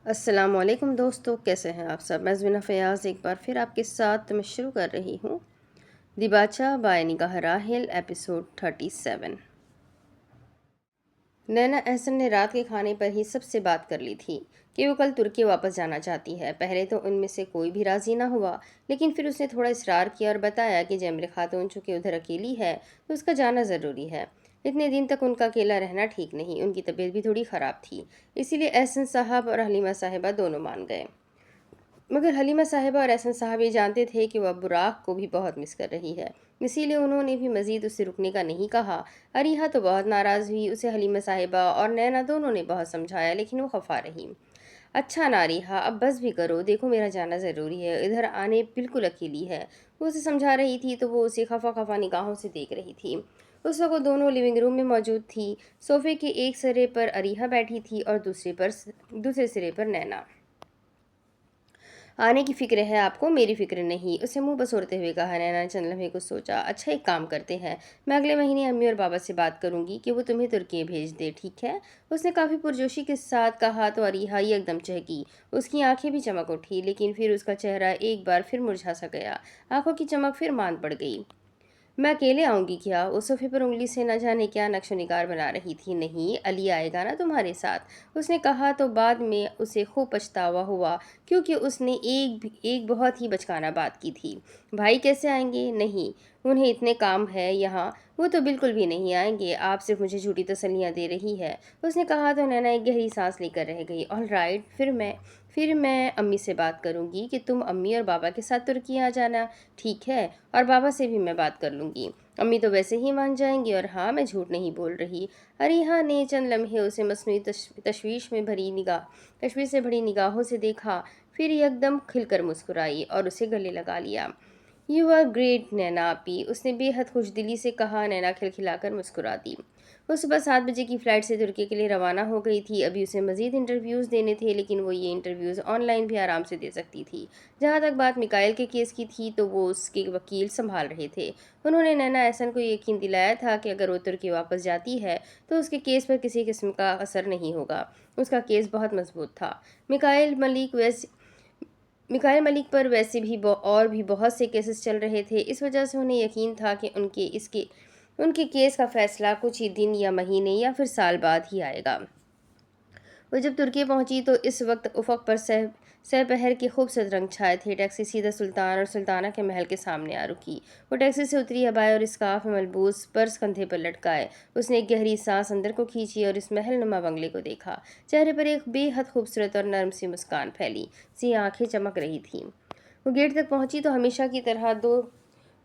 السلام علیکم دوستو، کیسے ہیں آپ سب؟ میں زمینہ فیاض ایک بار پھر آپ کے ساتھ میں شروع کر رہی ہوں دی باچا بائے نگاہ راحل ایپیسوڈ 37۔ نینا احسن نے رات کے کھانے پر ہی سب سے بات کر لی تھی کہ وہ کل ترکی واپس جانا چاہتی ہے۔ پہلے تو ان میں سے کوئی بھی راضی نہ ہوا، لیکن پھر اس نے تھوڑا اصرار کیا اور بتایا کہ جیمر خاتون چونکہ ادھر اکیلی ہے تو اس کا جانا ضروری ہے۔ اتنے دن تک ان کا اکیلا رہنا ٹھیک نہیں، ان کی طبیعت بھی تھوڑی خراب تھی، اسی لیے احسن صاحب اور حلیمہ صاحبہ دونوں مان گئے۔ مگر حلیمہ صاحبہ اور احسن صاحب یہ جانتے تھے کہ وہ اب براق کو بھی بہت مس کر رہی ہے، اسی لیے انہوں نے بھی مزید اسے رکنے کا نہیں کہا۔ اریحا تو بہت ناراض ہوئی، اسے حلیمہ صاحبہ اور نینا دونوں نے بہت سمجھایا لیکن وہ خفا رہی۔ اچھا ناریحا، اب بس بھی کرو، دیکھو میرا جانا ضروری ہے، ادھر آنے بالکل اکیلی ہے۔ وہ اسے سمجھا رہی تھی تو وہ اسے خفا خفا نگاہوں سے دیکھ رہی تھی۔ اس وقت دونوں لیونگ روم میں موجود تھی۔ صوفے کے ایک سرے پر اریحا بیٹھی تھی اور دوسرے سرے پر نینا۔ آنے کی فکر ہے آپ کو، میری فکر نہیں، اسے منہ بسورتے ہوئے کہا۔ نینا نے چند لمحے کچھ سوچا۔ اچھا ایک کام کرتے ہیں، میں اگلے مہینے امی اور بابا سے بات کروں گی کہ وہ تمہیں ترکی بھیج دے، ٹھیک ہے؟ اس نے کافی پرجوشی کے ساتھ کہا تو اریحا ایک دم چہکی، اس کی آنکھیں بھی چمک اٹھی، لیکن پھر اس کا چہرہ ایک بار پھر مرجھا سا گیا، آنکھوں کی چمک پھر ماند پڑ گئی۔ میں اکیلے آؤں گی کیا؟ وہ صوفے پر انگلی سے نہ جانے کیا نقش و نگار بنا رہی تھی۔ نہیں، علی آئے گا نا تمہارے ساتھ، اس نے کہا تو بعد میں اسے خوب پچھتاوا ہوا کیونکہ اس نے ایک بہت ہی بچکانہ بات کی تھی۔ بھائی کیسے آئیں گے؟ نہیں، انہیں اتنے کام ہے یہاں، وہ تو بالکل بھی نہیں آئیں گے، آپ صرف مجھے جھوٹی تسلیاں دے رہی ہے، اس نے کہا تو نینا ایک گہری سانس لے کر رہ گئی۔ آل رائٹ، پھر میں امی سے بات کروں گی کہ تم امی اور بابا کے ساتھ ترکی آ جانا، ٹھیک ہے؟ اور بابا سے بھی میں بات کر لوں گی، امی تو ویسے ہی مان جائیں گی، اور ہاں میں جھوٹ نہیں بول رہی۔ اریحا نے چند لمحے اسے مصنوعی تشویش سے بھری نگاہوں سے دیکھا، پھر یکدم کھل کر مسکرائی اور اسے گلے لگا لیا۔ یو آر گریٹ نینا آپی، اس نے بے حد خوش دلی سے کہا۔ نینا کھلکھلا کر مسکرا دی۔ وہ صبح 7 بجے کی فلائٹ سے ترکی کے لیے روانہ ہو گئی تھی۔ ابھی اسے مزید انٹرویوز دینے تھے، لیکن وہ یہ انٹرویوز آن لائن بھی آرام سے دے سکتی تھی۔ جہاں تک بات میکائل کے کیس کی تھی تو وہ اس کے وکیل سنبھال رہے تھے۔ انہوں نے نینا احسن کو یقین دلایا تھا کہ اگر وہ ترکی واپس جاتی ہے تو اس کے کیس پر کسی قسم کا اثر نہیں ہوگا، اس کا کیس بہت مضبوط تھا۔ میکائل ملک پر ویسے بھی اور بھی بہت سے کیسز چل رہے تھے، اس وجہ سے انہیں یقین تھا کہ ان کے کیس کا فیصلہ کچھ ہی دن یا مہینے یا پھر سال بعد ہی آئے گا۔ وہ جب ترکی پہنچی تو اس وقت افق پر سہ پہر کے خوبصورت رنگ چھائے تھے۔ ٹیکسی سیدھا سلطان اور سلطانہ کے محل کے سامنے آ رکی۔ وہ ٹیکسی سے اتری، عبایا اور اسکارف میں ملبوس، پرس کندھے پر لٹکائے۔ اس نے ایک گہری سانس اندر کو کھینچی اور اس محل نما بنگلے کو دیکھا۔ چہرے پر ایک بے حد خوبصورت اور نرم سی مسکان پھیلی سی آنکھیں چمک رہی تھیں۔ وہ گیٹ تک پہنچی تو ہمیشہ کی طرح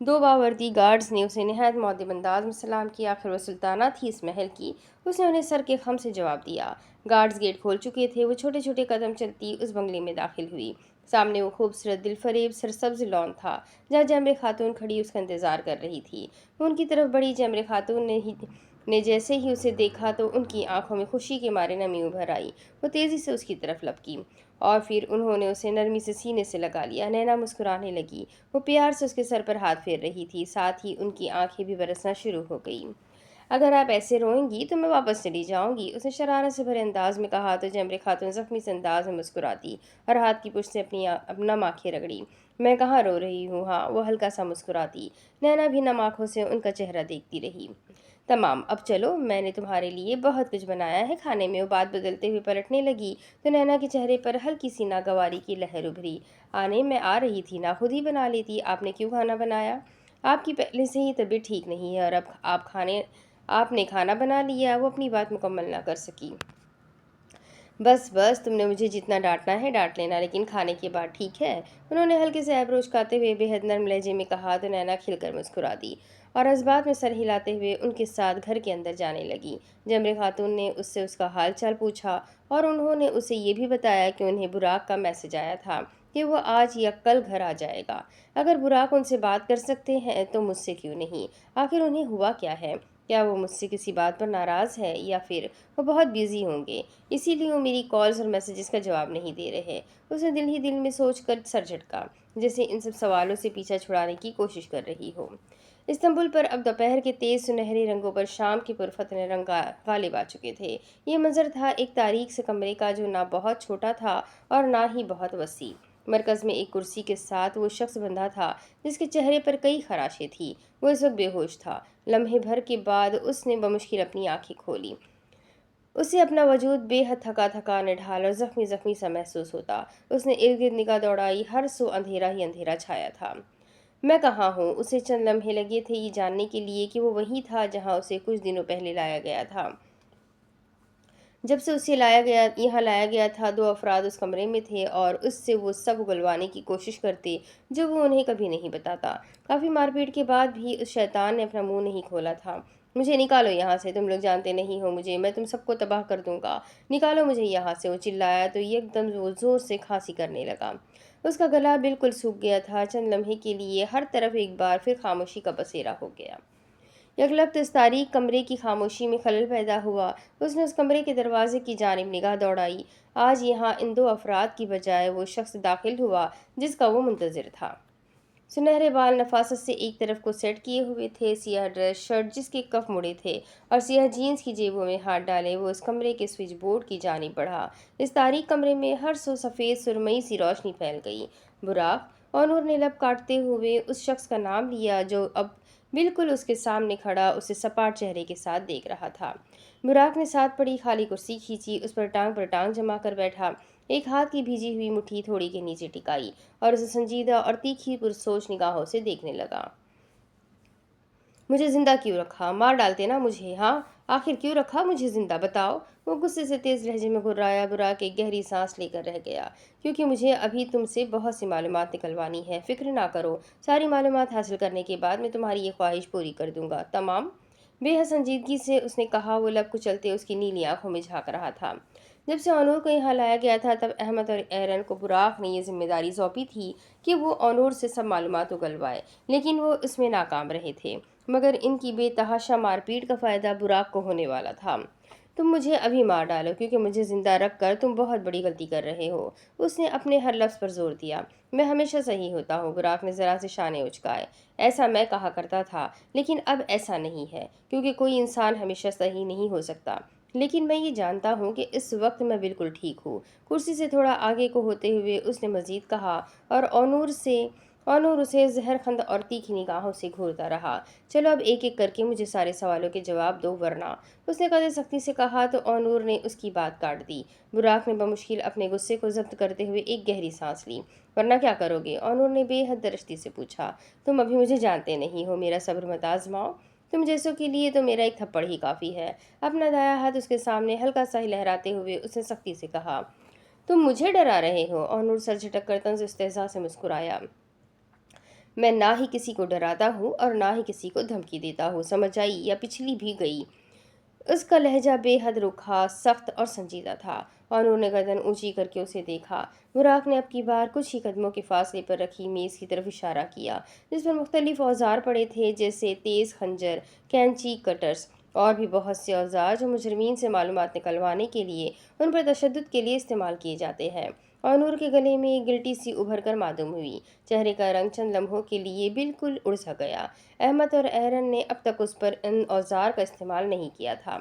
دو باوردی گارڈز نے اسے نہایت مؤدب انداز میں سلام کیا۔ آخر وہ سلطانہ تھی اس محل کی، اس نے انہیں سر کے خم سے جواب دیا۔ گارڈز گیٹ کھول چکے تھے۔ وہ چھوٹے چھوٹے قدم چلتی اس بنگلے میں داخل ہوئی۔ سامنے وہ خوبصورت دل فریب سرسبز لان تھا جہاں جیمر خاتون کھڑی اس کا انتظار کر رہی تھی۔ وہ ان کی طرف بڑھی۔ جیمر خاتون نے جیسے ہی اسے دیکھا تو ان کی آنکھوں میں خوشی کے مارے نمی ابھر آئی۔ وہ تیزی سے اس کی طرف لپکی اور پھر انہوں نے اسے نرمی سے سینے سے لگا لیا۔ نینا مسکرانے لگی، وہ پیار سے اس کے سر پر ہاتھ پھیر رہی تھی، ساتھ ہی ان کی آنکھیں بھی برسنا شروع ہو گئیں۔ اگر آپ ایسے روئیں گی تو میں واپس چلی جاؤں گی، اس نے شرارت سے بھرے انداز میں کہا تو جیمر خاتون زخمی سے انداز میں مسکراتی اور ہاتھ کی پشت سے اپنا آنکھیں رگڑی۔ میں کہاں رو رہی ہوں؟ ہاں، وہ ہلکا سا مسکراتی۔ نینا بھی نم آنکھوں سے ان کا چہرہ دیکھتی رہی۔ تمام، اب چلو، میں نے تمہارے لیے بہت کچھ بنایا ہے کھانے میں۔ وہ بات بدلتے ہوئے پلٹنے لگی تو نینا کے چہرے پر ہلکی سی ناگواری کی لہر ابھری۔ میں آ رہی تھی نا، خود ہی بنا لیتی، آپ نے کیوں کھانا بنایا؟ آپ کی پہلے سے ہی طبیعت ٹھیک نہیں ہے اور اب آپ نے کھانا بنا لیا، وہ اپنی بات مکمل نہ کر سکی۔ بس تم نے مجھے جتنا ڈانٹنا ہے ڈانٹ لینا، لیکن کھانے کے بعد ٹھیک ہے؟ انہوں نے ہلکے سے ایبرو اچکاتے ہوئے بے حد نرم لہجے میں کہا تو نینا کھل کر مسکرا دی اور اسبات میں سر ہلاتے ہوئے ان کے ساتھ گھر کے اندر جانے لگی۔ جیمر خاتون نے اس سے اس کا حال چال پوچھا اور انہوں نے اسے یہ بھی بتایا کہ انہیں براق کا میسج آیا تھا کہ وہ آج یا کل گھر آ جائے گا۔ اگر براق ان سے بات کر سکتے ہیں تو مجھ سے کیوں نہیں؟ آخر انہیں ہوا کیا ہے؟ کیا وہ مجھ سے کسی بات پر ناراض ہے یا پھر وہ بہت بیزی ہوں گے، اسی لیے وہ میری کالز اور میسیجز کا جواب نہیں دے رہے؟ اس نے دل ہی دل میں سوچ کر سر جھٹکا، جیسے ان سب سوالوں سے پیچھا چھڑانے کی کوشش کر رہی ہو۔ استنبول پر اب دوپہر کے تیز سنہرے رنگوں پر شام کے پرفتن رنگ غالب آ چکے تھے۔ یہ منظر تھا ایک تاریک سے کمرے کا جو نہ بہت چھوٹا تھا اور نہ ہی بہت وسیع۔ مرکز میں ایک کرسی کے ساتھ وہ شخص بندھا تھا جس کے چہرے پر کئی خراشیں تھیں۔ وہ اس وقت بے ہوش تھا۔ لمحے بھر کے بعد اس نے بمشکل اپنی آنکھیں کھولی۔ اسے اپنا وجود بے حد تھکا تھکا نڈھال اور زخمی زخمی سا محسوس ہوتا۔ اس نے ارد گرد نگاہ دوڑائی، ہر سو اندھیرا ہی اندھیرا چھایا تھا۔ میں کہاں ہوں؟ اسے چند لمحے لگے تھے یہ جاننے کے لیے کہ وہ وہیں تھا جہاں اسے کچھ دنوں پہلے لایا گیا تھا۔ جب سے اسے یہاں لایا گیا تھا، دو افراد اس کمرے میں تھے اور اس سے وہ سب اگلوانے کی کوشش کرتے جو وہ انہیں کبھی نہیں بتاتا۔ کافی مار پیٹ کے بعد بھی اس شیطان نے اپنا منہ نہیں کھولا تھا۔ مجھے نکالو یہاں سے، تم لوگ جانتے نہیں ہو مجھے، میں تم سب کو تباہ کر دوں گا، نکالو مجھے یہاں سے۔ وہ چلایا تو ایک دم وہ زور سے کھانسی کرنے لگا۔ اس کا گلا بالکل سوکھ گیا تھا۔ چند لمحے کے لیے ہر طرف ایک بار پھر خاموشی کا بسیرا ہو گیا۔ یکلخت اس تاریک کمرے کی خاموشی میں خلل پیدا ہوا۔ اس نے اس کمرے کے دروازے کی جانب نگاہ دوڑائی۔ آج یہاں ان دو افراد کی بجائے وہ شخص داخل ہوا جس کا وہ منتظر تھا۔ سنہرے بال نفاست سے ایک طرف کو سیٹ کیے ہوئے تھے، سیاہ ڈریس شرٹ جس کے کف مڑے تھے اور سیاہ جینز کی جیبوں میں ہاتھ ڈالے وہ اس کمرے کے سوئچ بورڈ کی جانب بڑھا۔ اس تاریک کمرے میں ہر سو سفید سرمئی سی روشنی پھیل گئی۔ براق، اونور نے لب کاٹتے ہوئے اس شخص کا نام لیا جو اب بالکل اس کے سامنے کھڑا اسے سپاٹ چہرے کے ساتھ دیکھ رہا تھا۔ براق نے ساتھ پڑی خالی کرسی کھینچی، اس پر ٹانگ جما کر بیٹھا، ایک ہاتھ کی بھیجی ہوئی مٹھی تھوڑی کے نیچے ٹکائی اور اسے سنجیدہ اور تیکھی پرسوچ نگاہوں سے دیکھنے لگا۔ مجھے زندہ کیوں رکھا؟ مار ڈالتے نا مجھے، ہاں؟ آخر کیوں رکھا مجھے زندہ؟ بتاؤ۔ وہ غصے سے تیز لہجے میں گھرایا۔ براق ایک گہری سانس لے کر رہ گیا۔ کیونکہ مجھے ابھی تم سے بہت سی معلومات نکلوانی ہے۔ فکر نہ کرو، ساری معلومات حاصل کرنے کے بعد میں تمہاری یہ خواہش پوری کر دوں گا۔ تمام؟ بے حد سنجیدگی سے اس نے کہا۔ وہ لب کچلتے اس کی نیلی آنکھوں میں جھانک رہا تھا۔ جب سے اونور کو یہاں لایا گیا تھا تب احمد اور ایرن کو براق نے یہ ذمہ داری سونپی تھی کہ وہ اونور سے سب معلومات اگلوائے، لیکن وہ اس میں ناکام رہے تھے۔ مگر ان کی بے تحاشا مار پیٹ کا فائدہ براق کو ہونے والا تھا۔ تم مجھے ابھی مار ڈالو کیونکہ مجھے زندہ رکھ کر تم بہت بڑی غلطی کر رہے ہو۔ اس نے اپنے ہر لفظ پر زور دیا۔ میں ہمیشہ صحیح ہوتا ہوں۔ براق نے ذرا سے شانے اچکائے۔ ایسا میں کہا کرتا تھا، لیکن اب ایسا نہیں ہے کیونکہ کوئی انسان ہمیشہ صحیح نہیں ہو سکتا۔ لیکن میں یہ جانتا ہوں کہ اس وقت میں بالکل ٹھیک ہوں۔ کرسی سے تھوڑا آگے کو ہوتے ہوئے اس نے مزید کہا اور اونور اسے زہرخند اور تیکھی نگاہوں سے گھورتا رہا۔ چلو اب ایک ایک کر کے مجھے سارے سوالوں کے جواب دو ورنہ۔ اس نے قدر سختی سے کہا تو اونور نے اس کی بات کاٹ دی۔ براق نے بمشکل اپنے غصے کو ضبط کرتے ہوئے ایک گہری سانس لی۔ ورنہ کیا کرو گے؟ اونور نے بے حد درشتی سے پوچھا۔ تم ابھی مجھے جانتے نہیں ہو، میرا صبر مت آزماؤ۔ تم جیسوں کے لیے تو میرا ایک تھپڑ ہی کافی ہے۔ اپنا دایاں ہاتھ اس کے سامنے ہلکا سا لہراتے ہوئے اس نے سختی سے کہا۔ تم مجھے ڈرا رہے ہو؟ اونور سر جھٹک کر طنز استہزاء سے مسکرایا۔ میں نہ ہی کسی کو ڈراتا ہوں اور نہ ہی کسی کو دھمکی دیتا ہوں، سمجھ آئی یا پچھلی بھی گئی؟ اس کا لہجہ بے حد روکھا، سخت اور سنجیدہ تھا۔ اونور نے گردن اونچی کر کے اسے دیکھا۔ براق نے اب کی بار کچھ ہی قدموں کے فاصلے پر رکھی میز کی طرف اشارہ کیا جس پر مختلف اوزار پڑے تھے جیسے تیز خنجر، کینچی، کٹرز اور بھی بہت سے اوزار جو مجرمین سے معلومات نکلوانے کے لیے، ان پر تشدد کے لیے استعمال کیے جاتے ہیں۔ اونور کے گلے میں ایک گلٹی سی ابھر کر معلوم ہوئی۔ چہرے کا رنگ چند لمحوں کے لیے بالکل اڑ سا گیا۔ احمد اور ایرن نے اب تک اس پر ان اوزار کا استعمال نہیں کیا تھا۔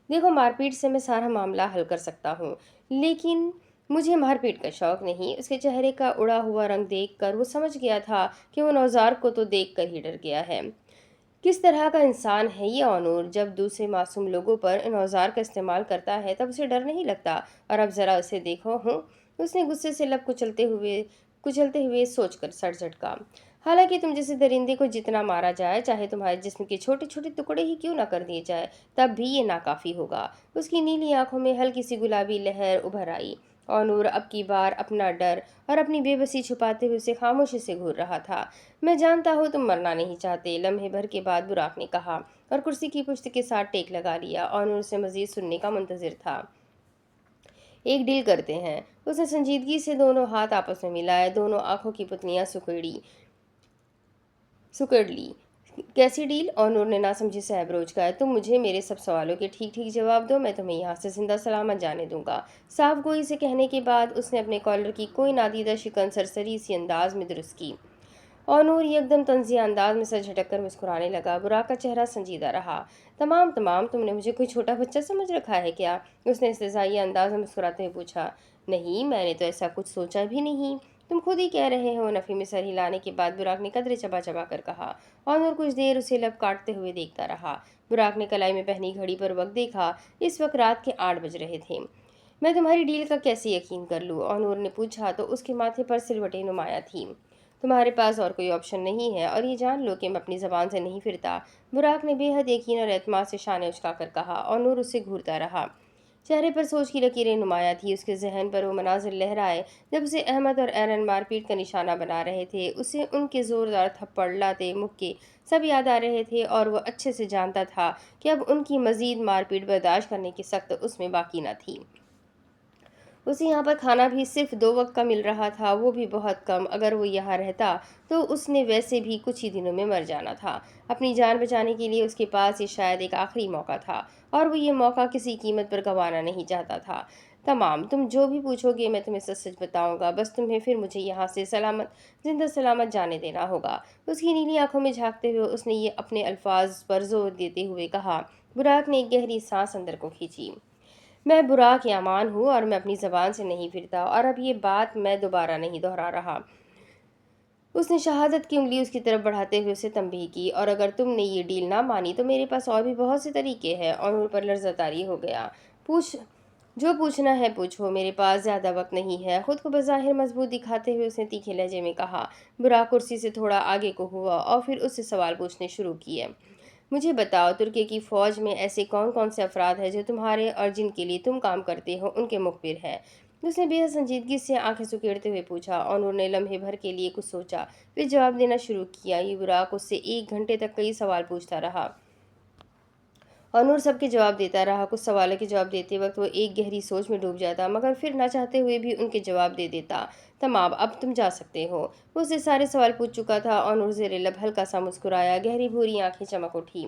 دیکھو، مار پیٹ سے میں سارا معاملہ حل کر سکتا ہوں، لیکن مجھے مار پیٹ کا شوق نہیں۔ اس کے چہرے کا اڑا ہوا رنگ دیکھ کر وہ سمجھ گیا تھا کہ ان اوزار کو تو دیکھ کر ہی ڈر گیا ہے۔ کس طرح کا انسان ہے یہ اونور؟ جب دوسرے معصوم لوگوں پر ان اوزار کا استعمال کرتا ہے تب اسے ڈر نہیں لگتا، اور اب ذرا اسے دیکھو۔ اس نے غصے سے لب کچلتے ہوئے سوچ کر سر جھٹکا۔ حالانکہ تم جیسے درندے کو جتنا مارا جائے، چاہے تمہارے جسم کے چھوٹے چھوٹے ٹکڑے ہی کیوں نہ کر دیے جائے، تب بھی یہ ناکافی ہوگا۔ اس کی نیلی آنکھوں میں ہلکی سی گلابی لہر ابھر آئی۔ اونور اب کی بار اپنا ڈر اور اپنی بے بسی چھپاتے ہوئے اسے خاموشی سے گھور رہا تھا۔ میں جانتا ہوں تم مرنا نہیں چاہتے، لمحے بھر کے بعد براق نے کہا اور کرسی کی پشت کے ساتھ ٹیک لگا لیا۔ اونور سے مزید سننے کا منتظر تھا۔ ایک ڈیل کرتے ہیں۔ اس نے سنجیدگی سے دونوں ہاتھ آپس میں ملائے، دونوں آنکھوں کی پتلیاں سکڑ لی۔ کیسی ڈیل؟ اونور نے ناسمجھی سے ایبروز کہا۔ تم مجھے میرے سب سوالوں کے ٹھیک ٹھیک جواب دو، میں تمہیں یہاں سے زندہ سلامت جانے دوں گا۔ صاف گوئی سے کہنے کے بعد اس نے اپنے کالر کی کوئی نادیدہ شکن سرسری سی انداز میں درست کی۔ اور نور یکدم طنزیہ انداز میں سر جھٹک کر مسکرانے لگا۔ براق کا چہرہ سنجیدہ رہا۔ تمام تم نے مجھے کوئی چھوٹا بچہ سمجھ رکھا ہے کیا؟ اس نے استہزائیہ انداز میں مسکراتے ہوئے پوچھا۔ نہیں، میں نے تو ایسا کچھ سوچا بھی نہیں، تم خود ہی کہہ رہے ہو، نفی میں سر ہلانے کے بعد براق نے قدرے چبا چبا کر کہا۔ اور نور کچھ دیر اسے لب کاٹتے ہوئے دیکھتا رہا۔ براق نے کلائی میں پہنی گھڑی پر وقت دیکھا۔ اس وقت رات کے 8 بج رہے تھے۔ میں تمہاری ڈیل کا کیسے یقین کر لوں؟ اور نور نے پوچھا تو اس کے ماتھے پر سلوٹیں نمایاں تھیں۔ تمہارے پاس اور کوئی آپشن نہیں ہے، اور یہ جان لو کہ میں اپنی زبان سے نہیں پھرتا، براق نے بے حد یقین اور اعتماد سے شانے اچکا کر کہا۔ اور نور اس سے گھورتا رہا۔ چہرے پر سوچ کی لکیریں نمایاں تھی۔ اس کے ذہن پر وہ مناظر لہرائے جب اسے احمد اور ایرن مار پیٹ کا نشانہ بنا رہے تھے۔ اسے ان کے زوردار تھپڑ، لاتے، مکے سب یاد آ رہے تھے، اور وہ اچھے سے جانتا تھا کہ اب ان کی مزید مار پیٹ برداشت کرنے کی سخت اس میں باقی نہ تھی۔ اسے یہاں پر کھانا بھی صرف 2 وقت کا مل رہا تھا، وہ بھی بہت کم۔ اگر وہ یہاں رہتا تو اس نے ویسے بھی کچھ ہی دنوں میں مر جانا تھا۔ اپنی جان بچانے کے لیے اس کے پاس یہ شاید ایک آخری موقع تھا، اور وہ یہ موقع کسی قیمت پر گنوانا نہیں چاہتا تھا۔ تم جو بھی پوچھو گے میں تمہیں سچ سچ بتاؤں گا، بس تمہیں پھر مجھے یہاں سے زندہ سلامت جانے دینا ہوگا۔ اس کی نیلی آنکھوں میں جھانکتے ہوئے اس نے یہ اپنے الفاظ پر زور دیتے ہوئے کہا۔ براق نے ایک گہری سانس اندر کو کھینچی۔ میں براق یامان ہوں، اور میں اپنی زبان سے نہیں پھرتا، اور اب یہ بات میں دوبارہ نہیں دہرا رہا۔ اس نے شہادت کی انگلی اس کی طرف بڑھاتے ہوئے اسے تنبیہ کی۔ اور اگر تم نے یہ ڈیل نہ مانی تو میرے پاس اور بھی بہت سے طریقے ہیں۔ اور ان پر لرزہ طاری ہو گیا۔ جو پوچھنا ہے پوچھو، میرے پاس زیادہ وقت نہیں ہے، خود کو بظاہر مضبوط دکھاتے ہوئے اس نے تیکھے لہجے میں کہا۔ براق کرسی سے تھوڑا آگے کو ہوا اور پھر اس سے سوال پوچھنے شروع کیے۔ مجھے بتاؤ، ترکی کی فوج میں ایسے کون سے افراد ہیں جو تمہارے اور جن کے لیے تم کام کرتے ہو ان کے مخبر ہیں؟ اس نے بے حد سنجیدگی سے آنکھیں سکیڑتے ہوئے پوچھا۔ اور انہوں نے لمحے بھر کے لیے کچھ سوچا، پھر جواب دینا شروع کیا۔ یہ براق اس سے 1 گھنٹے تک کئی سوال پوچھتا رہا، اور نور سب کے جواب دیتا رہا۔ کچھ سوالوں کے جواب دیتے وقت وہ ایک گہری سوچ میں ڈوب جاتا، مگر پھر نہ چاہتے ہوئے بھی ان کے جواب دے دیتا۔ تمام، اب تم جا سکتے ہو۔ وہ اس سے سارے سوال پوچھ چکا تھا۔ اور نور زیر لب ہلکا سا مسکرایا، گہری بھوری آنکھیں چمک اٹھی۔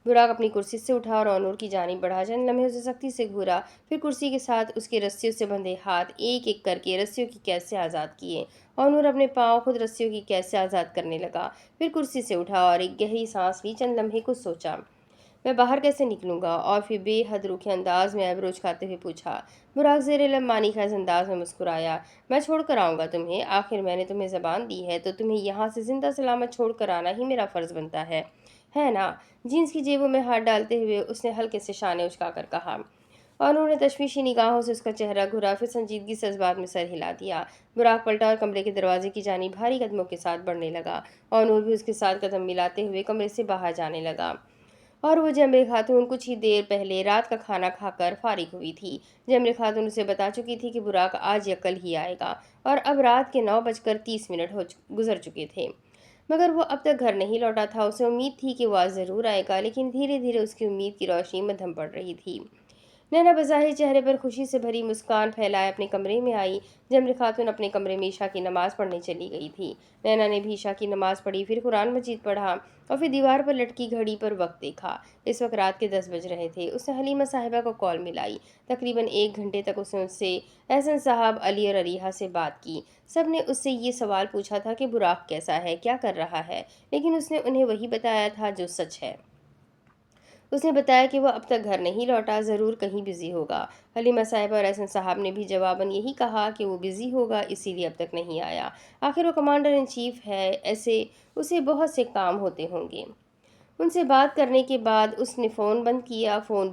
براق اپنی کرسی سے اٹھا اور نور کی جانب بڑھا، چند لمحے اسے سختی سے گھورا، پھر کرسی کے ساتھ اس کے رسیوں سے بندھے ہاتھ ایک ایک کر کے رسیوں کی قید سے آزاد کیے۔ اور نور اپنے پاؤں خود رسیوں کی قید سے آزاد کرنے لگا، پھر کرسی سے اٹھا اور ایک گہری سانس لی، چند لمحے کچھ سوچا۔ میں باہر کیسے نکلوں گا؟ اور پھر بے حد روکھے انداز میں ایبرو اچکاتے ہوئے پوچھا۔ براق زیر لب معنی خیز انداز میں مسکرایا۔ میں چھوڑ کر آؤں گا تمہیں، آخر میں نے تمہیں زبان دی ہے تو تمہیں یہاں سے زندہ سلامت چھوڑ کر آنا ہی میرا فرض بنتا ہے نا؟ جینس کی جیبوں میں ہاتھ ڈالتے ہوئے اس نے ہلکے سے شانے اچکا کر کہا۔ اور انہوں نے تشویشی نگاہوں سے اس کا چہرہ گھورا، پھر سنجیدگی سے اس بات میں سر ہلا دیا۔ براق پلٹا اور کمرے کے دروازے کی جانب بھاری قدموں کے ساتھ بڑھنے لگا، اور نور بھی اس کے ساتھ قدم ملاتے ہوئے کمرے سے باہر جانے لگا۔ اور وہ جمرے خاتون کچھ ہی دیر پہلے رات کا کھانا کھا کر فارغ ہوئی تھی۔ جمرے خاتون اسے بتا چکی تھی کہ براق آج یا کل ہی آئے گا، اور اب رات کے 9:30 گزر چکے تھے، مگر وہ اب تک گھر نہیں لوٹا تھا۔ اسے امید تھی کہ وہ آج ضرور آئے گا، لیکن دھیرے دھیرے اس کی امید کی روشنی مدھم پڑ رہی تھی۔ نینا بظاہر چہرے پر خوشی سے بھری مسکان پھیلائے اپنے کمرے میں آئی۔ جمرے خاتون اپنے کمرے میں عشاء کی نماز پڑھنے چلی گئی تھی۔ نینا نے بھی عشاء کی نماز پڑھی، پھر قرآن مجید پڑھا، اور پھر دیوار پر لٹکی گھڑی پر وقت دیکھا۔ اس وقت رات کے 10 بج رہے تھے۔ اس نے حلیمہ صاحبہ کو کال ملائی۔ تقریباً 1 گھنٹے تک اس نے احسن صاحب، علی اور علیحہ سے بات کی۔ سب نے اس سے یہ سوال پوچھا تھا کہ براق کیسا ہے، کیا کر رہا ہے، لیکن اس نے انہیں وہی بتایا تھا جو سچ ہے۔ اس نے بتایا کہ وہ اب تک گھر نہیں لوٹا، ضرور کہیں بزی ہوگا۔ حلیمہ صاحبہ اور احسن صاحب نے بھی جواباً یہی کہا کہ وہ بزی ہوگا، اسی لیے اب تک نہیں آیا۔ آخر وہ کمانڈر ان چیف ہے، ایسے اسے بہت سے کام ہوتے ہوں گے۔ ان سے بات کرنے کے بعد اس نے فون بند کیا۔ فون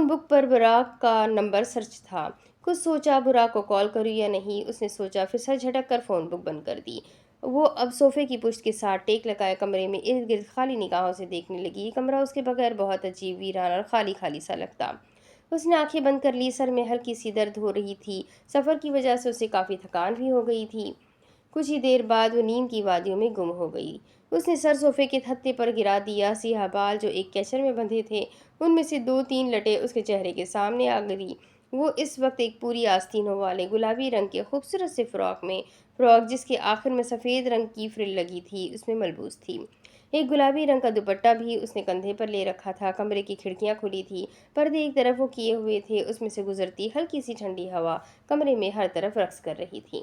بک پر براق کا نمبر سرچ تھا۔ کچھ سوچا براق کو کال کروں یا نہیں، اس نے سوچا، پھر سر جھٹک کر فون بک بند کر دی۔ وہ اب صوفے کی پشت کے ساتھ ٹیک لگائے کمرے میں ارد گرد خالی نگاہوں سے دیکھنے لگی۔ یہ کمرہ اس کے بغیر بہت عجیب، ویران اور خالی خالی سا لگتا۔ اس نے آنکھیں بند کر لی، سر میں ہلکی سی درد ہو رہی تھی، سفر کی وجہ سے اسے کافی تھکان بھی ہو گئی تھی۔ کچھ ہی دیر بعد وہ نیند کی وادیوں میں گم ہو گئی۔ اس نے سر صوفے کے تھتے پر گرا دیا۔ سیاہ بال جو ایک کیچر میں بندھے تھے، ان میں سے 2-3 لٹیں اس کے چہرے کے سامنے آ گئی۔ وہ اس وقت ایک پوری آستینوں والے گلابی رنگ کے خوبصورت سے فراک جس کے آخر میں سفید رنگ کی فرل لگی تھی، اس میں ملبوس تھی۔ ایک گلابی رنگ کا دوپٹہ بھی اس نے کندھے پر لے رکھا تھا۔ کمرے کی کھڑکیاں کھلی تھی، پردے ایک طرف وہ کیے ہوئے تھے، اس میں سے گزرتی ہلکی سی ٹھنڈی ہوا کمرے میں ہر طرف رقص کر رہی تھی۔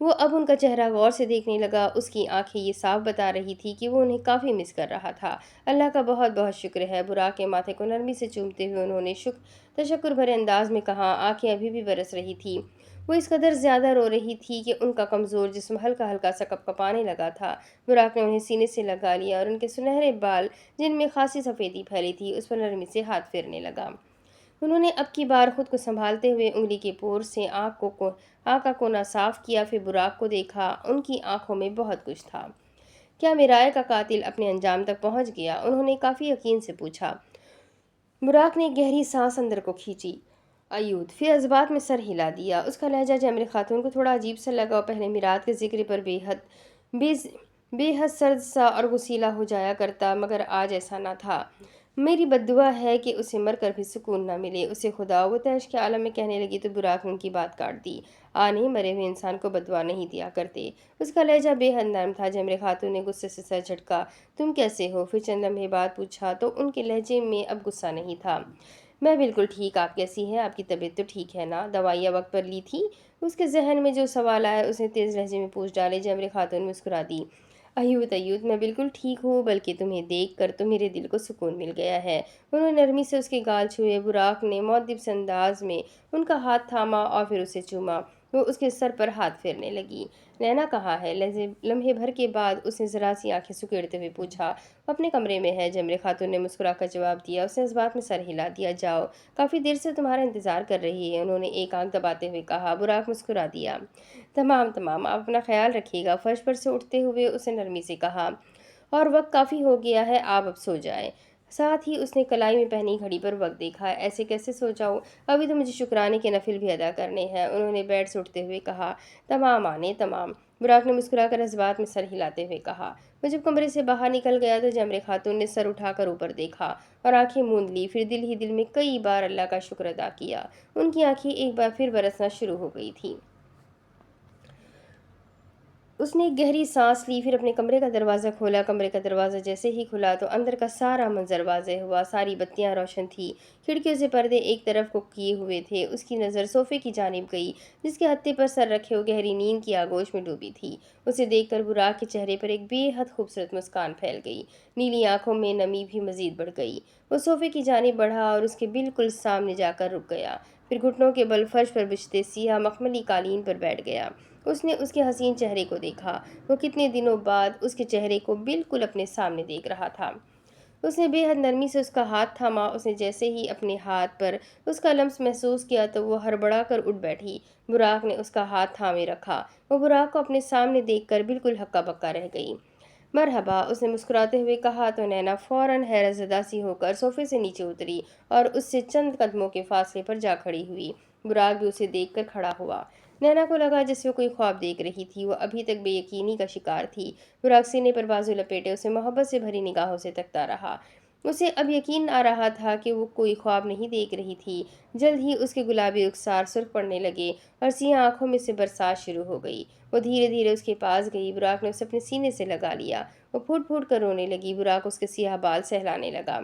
وہ اب ان کا چہرہ غور سے دیکھنے لگا۔ اس کی آنکھیں یہ صاف بتا رہی تھی کہ وہ انہیں کافی مس کر رہا تھا۔ اللہ کا بہت بہت شکر ہے، براق کے ماتھے کو نرمی سے چومتے ہوئے انہوں نے تشکر بھرے انداز میں کہا۔ آنکھیں ابھی بھی برس رہی تھی۔ وہ اس قدر زیادہ رو رہی تھی کہ ان کا کمزور جسم ہلکا ہلکا سا کپکپانے لگا تھا۔ براق نے انہیں سینے سے لگا لیا اور ان کے سنہرے بال جن میں خاصی سفیدی پھیلی تھی اس پر نرمی سے ہاتھ پھیرنے لگا۔ انہوں نے اب کی بار خود کو سنبھالتے ہوئے انگلی کے پور سے آنکھ کا کونا صاف کیا، پھر براق کو دیکھا۔ ان کی آنکھوں میں بہت کچھ تھا۔ کیا میرائے کا قاتل اپنے انجام تک پہنچ گیا؟ انہوں نے کافی یقین سے پوچھا۔ براق نے گہری سانس اندر کو کھینچی۔ ایود پھر جذبات میں سر ہلا دیا۔ اس کا لہجہ جمر خاتون کو تھوڑا عجیب سا لگا اور پہلے میراث کے ذکر پر بے حد سرد سا اور غسیلا ہو جایا کرتا، مگر آج ایسا نہ تھا۔ میری بد دعا ہے کہ اسے مر کر بھی سکون نہ ملے اسے خدا، وہ تیش کے عالم میں کہنے لگی تو براق نے ان کی بات کاٹ دی۔ نہیں، مرے ہوئے انسان کو بد دعا نہیں دیا کرتے۔ اس کا لہجہ بے حد نرم تھا۔ جمر خاتون نے غصے سے سر جھٹکا۔ تم کیسے ہو؟ پھر چند لمحے بعد پوچھا تو ان کے لہجے میں اب غصہ نہیں تھا۔ میں بالکل ٹھیک، آپ کیسی ہیں؟ آپ کی طبیعت تو ٹھیک ہے نا؟ دوائیاں وقت پر لی تھی؟ اس کے ذہن میں جو سوال آیا اس نے تیز لہجے میں پوچھ ڈالے۔ جمر خاتون مسکرا دی۔ ایود میں بالکل ٹھیک ہوں، بلکہ تمہیں دیکھ کر تو میرے دل کو سکون مل گیا ہے۔ انہوں نے نرمی سے اس کے گال چھوئے۔ براق نے مؤدب سے انداز میں ان کا ہاتھ تھاما اور پھر اسے چوما۔ وہ اس کے سر پر ہاتھ پھیرنے لگی۔ نینا کہاں ہے؟ لمحے بھر کے بعد اس نے ذرا سی آنکھیں سکیڑتے ہوئے پوچھا۔ وہ اپنے کمرے میں ہے، جمر خاتون نے مسکرا کر جواب دیا۔ اس نے اس بات میں سر ہلا دیا۔ جاؤ، کافی دیر سے تمہارا انتظار کر رہی ہے، انہوں نے ایک آنکھ دباتے ہوئے کہا۔ براق مسکرا دیا۔ تمام، آپ اپنا خیال رکھیے گا، فرش پر سے اٹھتے ہوئے اس نے نرمی سے کہا۔ اور وقت کافی ہو گیا ہے، آپ اب سو جائیں۔ ساتھ ہی اس نے کلائی میں پہنی گھڑی پر وقت دیکھا۔ ایسے کیسے سو جاؤں؟ ابھی تو مجھے شکرانے کے نفل بھی ادا کرنے ہیں، انہوں نے بیڈ سے اٹھتے ہوئے کہا۔ تمام، براق نے مسکرا کر اس بات میں سر ہلاتے ہوئے کہا۔ وہ جب کمرے سے باہر نکل گیا تو جمر خاتون نے سر اٹھا کر اوپر دیکھا اور آنکھیں موند لی، پھر دل ہی دل میں کئی بار اللہ کا شکر ادا کیا۔ ان کی آنکھیں ایک بار پھر برسنا شروع ہو گئی تھیں۔ اس نے ایک گہری سانس لی، پھر اپنے کمرے کا دروازہ کھولا۔ کمرے کا دروازہ جیسے ہی کھلا تو اندر کا سارا منظر واضح ہوا۔ ساری بتیاں روشن تھیں، کھڑکیوں سے پردے ایک طرف کو کیے ہوئے تھے۔ اس کی نظر صوفے کی جانب گئی جس کے ہتھے پر سر رکھے وہ گہری نیند کی آغوش میں ڈوبی تھی۔ اسے دیکھ کر براق کے چہرے پر ایک بے حد خوبصورت مسکان پھیل گئی، نیلی آنکھوں میں نمی بھی مزید بڑھ گئی۔ وہ صوفے کی جانب بڑھا اور اس کے بالکل سامنے جا کر رک گیا، پھر گھٹنوں کے بل فرش پر بچھتے سیاہ مخملی قالین پر بیٹھ گیا۔ اس نے اس کے حسین چہرے کو دیکھا، وہ کتنے دنوں بعد اس کے چہرے کو بالکل اپنے سامنے دیکھ رہا تھا۔ اس نے بے حد نرمی سے اس کا ہاتھ تھاما۔ اس نے جیسے ہی اپنے ہاتھ پر اس کا لمس محسوس کیا تو وہ ہڑبڑا کر اٹھ بیٹھی۔ براق نے اس کا ہاتھ تھامے رکھا۔ وہ براق کو اپنے سامنے دیکھ کر بالکل ہکا بکا رہ گئی۔ مرحبا، اس نے مسکراتے ہوئے کہا تو نینا فوراً حیرت زدہ سی ہو کر صوفے سے نیچے اتری اور اس سے چند قدموں کے فاصلے پر جا کھڑی ہوئی۔ براق بھی اسے دیکھ کر کھڑا ہوا۔ نینا کو لگا جیسے وہ کوئی خواب دیکھ رہی تھی، وہ ابھی تک بے یقینی کا شکار تھی۔ براق سینے پر بازو لپیٹے اسے محبت سے بھری نگاہوں سے تکتا رہا۔ اسے اب یقین آ رہا تھا کہ وہ کوئی خواب نہیں دیکھ رہی تھی۔ جلد ہی اس کے گلابی رخسار سرخ پڑنے لگے اور سیاہ آنکھوں میں سے برسات شروع ہو گئی۔ وہ دھیرے دھیرے اس کے پاس گئی۔ براق نے اسے اپنے سینے سے لگا لیا۔ وہ پھوٹ پھوٹ کر رونے لگی۔ براق اس کے سیاہ بال سہلانے لگا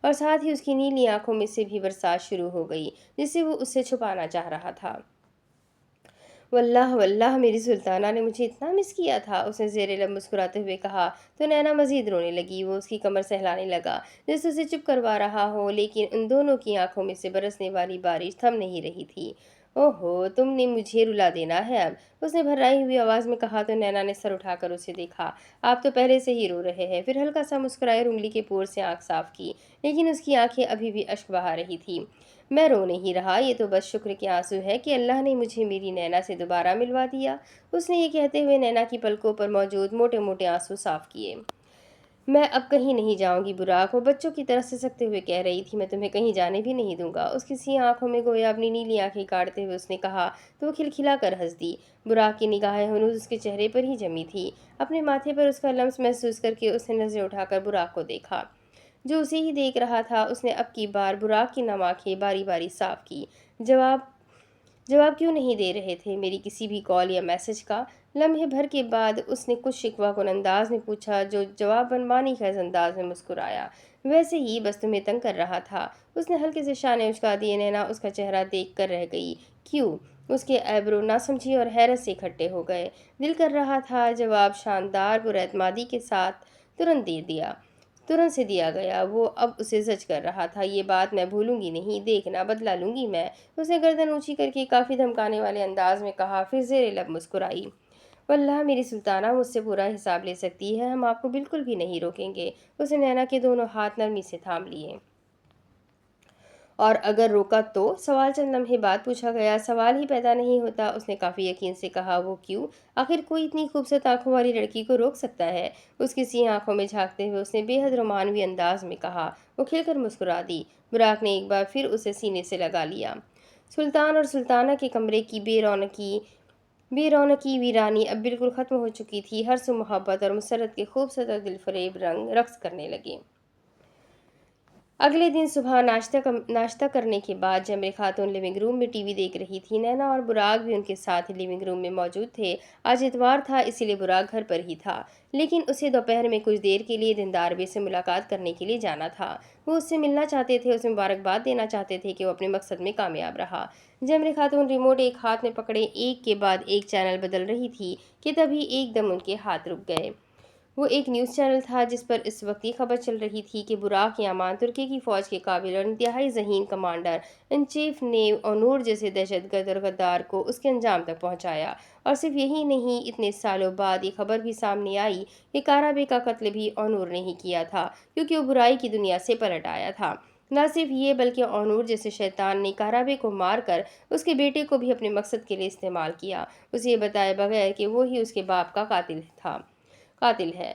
اور ساتھ ہی اس کی نیلی آنکھوں میں سے بھی برسات شروع ہو گئی جسے وہ اس سے چھپانا چاہ رہا تھا۔ واللہ میری سلطانہ نے مجھے اتنا مس کیا تھا، اس نے زیر لب مسکراتے ہوئے کہا تو نینا مزید رونے لگی۔ وہ اس کی کمر سہلانے لگا جیسے اسے چپ کروا رہا ہو، لیکن ان دونوں کی آنکھوں میں سے برسنے والی بارش تھم نہیں رہی تھی۔ اوہو، تم نے مجھے رلا دینا ہے اب، اس نے بھررائی ہوئی آواز میں کہا تو نینا نے سر اٹھا کر اسے دیکھا۔ آپ تو پہلے سے ہی رو رہے ہیں، پھر ہلکا سا مسکرائے اور انگلی کے پور سے آنکھ صاف کی، لیکن اس کی آنکھیں ابھی بھی اشک بہا رہی تھیں۔ میں رو نہیں رہا، یہ تو بس شکر کے آنسو ہے کہ اللہ نے مجھے میری نینا سے دوبارہ ملوا دیا۔ اس نے یہ کہتے ہوئے نینا کی پلکوں پر موجود موٹے موٹے آنسو صاف کیے۔ میں اب کہیں نہیں جاؤں گی براق، وہ بچوں کی طرح سسکتے ہوئے کہہ رہی تھی۔ میں تمہیں کہیں جانے بھی نہیں دوں گا، اس کی سیاہ آنکھوں میں گویا اپنی نیلی آنکھیں کاٹتے ہوئے اس نے کہا تو وہ کھلکھلا کر ہنس دی۔ براق کی نگاہیں ہنوز اس کے چہرے پر ہی جمی تھی۔ اپنے ماتھے پر اس کا لمس محسوس کر کے اس نے نظریں اٹھا کر براق کو دیکھا جو اسے ہی دیکھ رہا تھا۔ اس نے اب کی بار براق کی نم آنکھیں باری باری صاف کی۔ جواب کیوں نہیں دے رہے تھے میری کسی بھی کال یا میسج کا؟ لمحے بھر کے بعد اس نے کچھ شکوہ کن انداز میں پوچھا جو جواب مانی خیز انداز میں مسکرایا۔ ویسے ہی، بس تمہیں تنگ کر رہا تھا، اس نے ہلکے سے شانے اچکا دیے۔ نینا اس کا چہرہ دیکھ کر رہ گئی۔ کیوں؟ اس کے ایبرو نہ سمجھی اور حیرت سے اکٹھے ہو گئے۔ دل کر رہا تھا جواب شاندار پراعتمادی کے ساتھ ترنت سے دیا گیا۔ وہ اب اسے زج کر رہا تھا، یہ بات میں بھولوں گی نہیں، دیکھنا بدلا لوں گی میں۔ اس نے گردن اونچی کر کے کافی دھمکانے والے انداز میں کہا، پھر زیر لب مسکرائی۔ واللہ میری سلطانہ مجھ سے پورا حساب لے سکتی ہے، ہم آپ کو بالکل بھی نہیں روکیں گے۔ اس نے نینا کے دونوں ہاتھ نرمی سے تھام لیے۔ اور اگر روکا تو؟ سوال چند لمحے بعد پوچھا گیا۔ سوال ہی پیدا نہیں ہوتا، اس نے کافی یقین سے کہا۔ وہ کیوں؟ آخر کوئی اتنی خوبصورت آنکھوں والی لڑکی کو روک سکتا ہے؟ اس کی سی آنکھوں میں جھانکتے ہوئے اس نے بے حد رومانوی انداز میں کہا۔ وہ کھل کر مسکرا دی۔ براق نے ایک بار پھر اسے سینے سے لگا لیا۔ سلطان اور سلطانہ کے کمرے کی بے رونقی ویرانی اب بالکل ختم ہو چکی تھی۔ ہر سو محبت اور مسرت کے خوبصورت اور دلفریب رنگ رقص کرنے لگے۔ اگلے دن صبح ناشتہ کرنے کے بعد جمرے خاتون لیونگ روم میں ٹی وی دیکھ رہی تھی۔ نینا اور براق بھی ان کے ساتھ لیونگ روم میں موجود تھے۔ آج اتوار تھا، اسی لیے براق گھر پر ہی تھا، لیکن اسے دوپہر میں کچھ دیر کے لیے دیندار بے سے ملاقات کرنے کے لیے جانا تھا۔ وہ اس سے ملنا چاہتے تھے، اسے مبارکباد دینا چاہتے تھے کہ وہ اپنے مقصد میں کامیاب رہا۔ جمرے خاتون ریموٹ ایک ہاتھ میں پکڑے ایک کے بعد ایک چینل بدل رہی تھی کہ تبھی ایک دم ان کے ہاتھ رک گئے۔ وہ ایک نیوز چینل تھا جس پر اس وقت یہ خبر چل رہی تھی کہ براق یامان ترکی کی فوج کے قابل اور انتہائی ذہین کمانڈر ان چیف نے اونور جیسے دہشت گرد اور غدار کو اس کے انجام تک پہنچایا۔ اور صرف یہی نہیں، اتنے سالوں بعد یہ خبر بھی سامنے آئی کہ کارابے کا قتل بھی اونور نے ہی کیا تھا، کیونکہ وہ برائی کی دنیا سے پلٹ آیا تھا۔ نہ صرف یہ بلکہ اونور جیسے شیطان نے کارابے کو مار کر اس کے بیٹے کو بھی اپنے مقصد کے لیے استعمال کیا، اسے یہ بتائے بغیر کہ وہی اس کے باپ کا قاتل ہے۔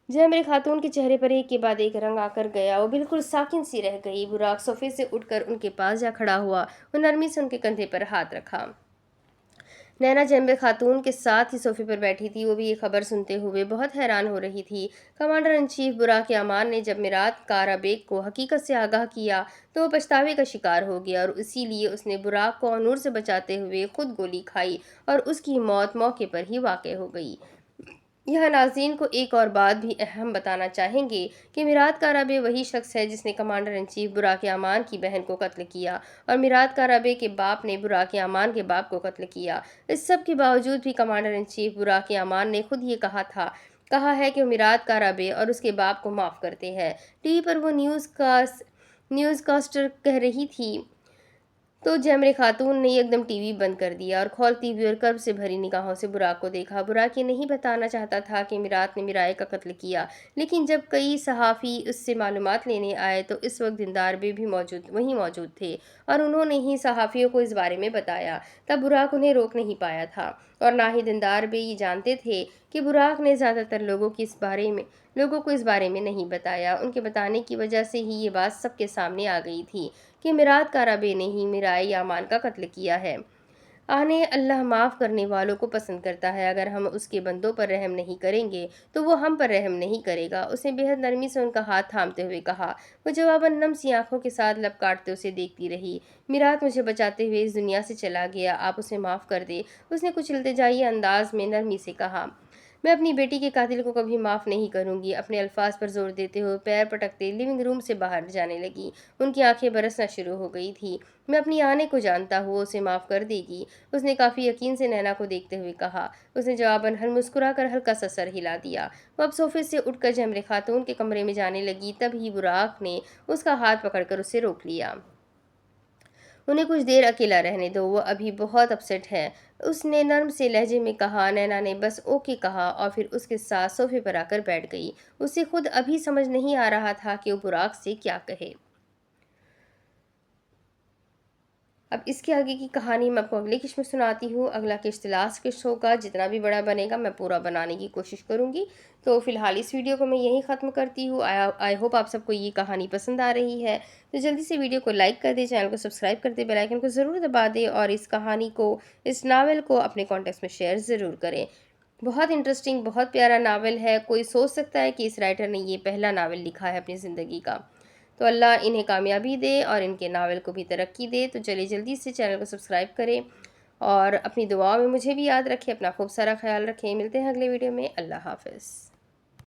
جمرے خاتون کے چہرے پر ایک کے بعد ایک رنگ آ کر گیا۔ وہ بالکل ساکن سی رہ گئی۔ براق صوفے سے اٹھ کر ان کے پاس جا کھڑا ہوا۔ وہ نرمی سے ان کے کندھے پر ہاتھ رکھا۔ نینا جمرے خاتون کے ساتھ ہی صوفے پر بیٹھی تھی۔ وہ بھی یہ خبر سنتے ہوئے بہت حیران ہو رہی تھی۔ کمانڈر ان چیف براق یامان نے جب میرات کارابیگ کو حقیقت سے آگاہ کیا تو وہ پچھتاوے کا شکار ہو گیا، اور اسی لیے اس نے براق کو اونور سے بچاتے ہوئے خود گولی کھائی اور اس کی موت موقع پر ہی واقع ہو گئی۔ یہاں ناظرین کو ایک اور بات بھی اہم بتانا چاہیں گے کہ میرات کارابے وہی شخص ہے جس نے کمانڈر ان چیف براق یامان کی بہن کو قتل کیا، اور میرات کارابے کے باپ نے براق یامان کے باپ کو قتل کیا۔ اس سب کے باوجود بھی کمانڈر ان چیف براق یامان نے خود یہ کہا ہے کہ وہ میرات کارابے اور اس کے باپ کو معاف کرتے ہیں۔ ٹی وی پر وہ نیوز کاسٹر کہہ رہی تھی تو جمرے خاتون نے یکدم ٹی وی بند کر دیا اور کھولتی ہوئی اور کرب سے بھری نگاہوں سے براق کو دیکھا۔ براق یہ نہیں بتانا چاہتا تھا کہ میرات نے میرائے کا قتل کیا، لیکن جب کئی صحافی اس سے معلومات لینے آئے تو اس وقت دیندار بے بھی وہیں موجود تھے، اور انہوں نے ہی صحافیوں کو اس بارے میں بتایا۔ تب براق انہیں روک نہیں پایا تھا، اور نہ ہی دیندار بے یہ جانتے تھے کہ براق نے زیادہ تر لوگوں کو اس بارے میں نہیں بتایا۔ ان کے بتانے کی وجہ سے ہی یہ بات سب کے سامنے آ گئی تھی کہ میرات کارابے نے ہی میرائے یامان کا قتل کیا ہے۔ اللہ معاف کرنے والوں کو پسند کرتا ہے۔ اگر ہم اس کے بندوں پر رحم نہیں کریں گے تو وہ ہم پر رحم نہیں کرے گا۔ اس نے بے حد نرمی سے ان کا ہاتھ تھامتے ہوئے کہا۔ وہ جواباً نم سی آنکھوں کے ساتھ لب کاٹتے اسے دیکھتی رہی۔ میرات مجھے بچاتے ہوئے اس دنیا سے چلا گیا، آپ اسے معاف کر دیں، اس نے کچھ التجائی انداز میں نرمی سے کہا۔ میں اپنی بیٹی کے قاتل کو کبھی معاف نہیں کروں گی، اپنے الفاظ پر زور دیتے ہوئے پیر پٹکتے لیونگ روم سے باہر جانے لگی۔ ان کی آنکھیں برسنا شروع ہو گئی تھی۔ میں اپنی آنے کو جانتا ہوں، وہ اسے معاف کر دے گی، اس نے کافی یقین سے نینا کو دیکھتے ہوئے کہا۔ اس نے جواباً مسکرا کر ہلکا سا سر ہلا دیا۔ وہ اب صوفے سے اٹھ کر جمرے خاتون کے کمرے میں جانے لگی، تب ہی براق نے اس کا ہاتھ پکڑ کر اسے روک لیا۔ انہیں کچھ دیر اکیلا رہنے دو، وہ ابھی بہت اپسیٹ ہے، اس نے نرم سے لہجے میں کہا۔ نینا نے بس اوکے کہا اور پھر اس کے ساتھ صوفے پر آ کر بیٹھ گئی۔ اسے خود ابھی سمجھ نہیں آ رہا تھا کہ وہ براق سے کیا کہے۔ اب اس کے آگے کی کہانی میں آپ کو اگلے قسط میں سناتی ہوں۔ اگلا قسط لاسٹ قسط ہوگا، جتنا بھی بڑا بنے گا میں پورا بنانے کی کوشش کروں گی۔ تو فی الحال اس ویڈیو کو میں یہیں ختم کرتی ہوں۔ آئی ہوپ آپ سب کو یہ کہانی پسند آ رہی ہے، تو جلدی سے ویڈیو کو لائک کر دیں، چینل کو سبسکرائب کر دیں، بیل آئیکن کو ضرور دبا دیں، اور اس کہانی کو، اس ناول کو اپنے کانٹیکٹس میں شیئر ضرور کریں۔ بہت انٹرسٹنگ، بہت پیارا ناول ہے۔ کوئی سوچ سکتا ہے کہ اس رائٹر نے یہ پہلا ناول لکھا ہے اپنی زندگی کا؟ تو اللہ انہیں کامیابی دے اور ان کے ناول کو بھی ترقی دے۔ تو چلیے جلدی سے چینل کو سبسکرائب کریں اور اپنی دعاؤں میں مجھے بھی یاد رکھیں۔ اپنا خوب سارا خیال رکھیں۔ ملتے ہیں اگلے ویڈیو میں۔ اللہ حافظ۔